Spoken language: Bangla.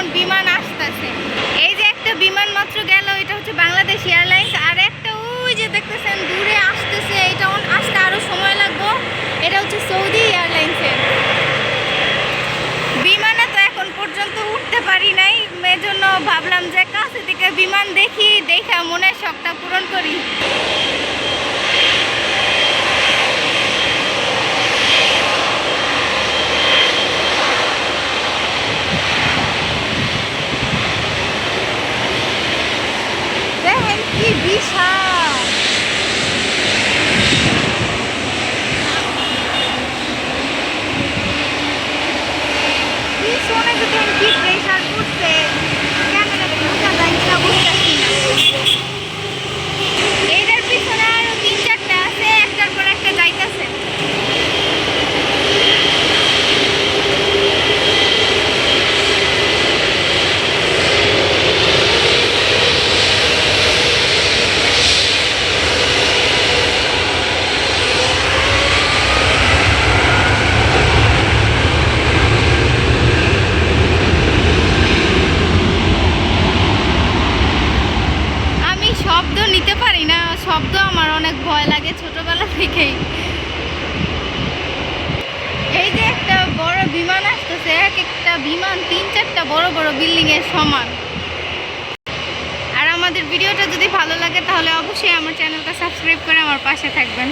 এখন বিমান আসতেছে। এই যে একটা বিমান মাত্র গেল, এটা হচ্ছে বাংলাদেশ এয়ারলাইন্স। আর একটা ওই যে দেখতেছেন দূরে আসতেছে, এটা আসতে আরো সময় লাগবে। এটা হচ্ছে সৌদি এয়ারলাইন্সের বিমানে। তো এখন পর্যন্ত উঠতে পারি নাই, এজন্য ভাবলাম যে কাছে থেকে বিমান দেখি, দেখা মনের শখটা পূরণ করি। দেখেন কি বিশাল, পিছনে দেখেন কি প্রেশার করছে, ক্যামেরাতে বোঝা যায় কিনা বুঝতেছি না। এটার পিছনে আরো 3-4টা আছে, একটার পর একটা যাইতেছে। শব্দ নিতে পারি না, শব্দ আমার অনেক ভয় লাগে ছোটবেলা থেকেই। এই যে একটা বড় বিমান আসতেছে, এক একটা বিমান 3-4টা বড় বড় বিল্ডিং এর সমান। আর আমাদের ভিডিওটা যদি ভালো লাগে তাহলে অবশ্যই আমার চ্যানেলটা সাবস্ক্রাইব করে আমার পাশে থাকবেন।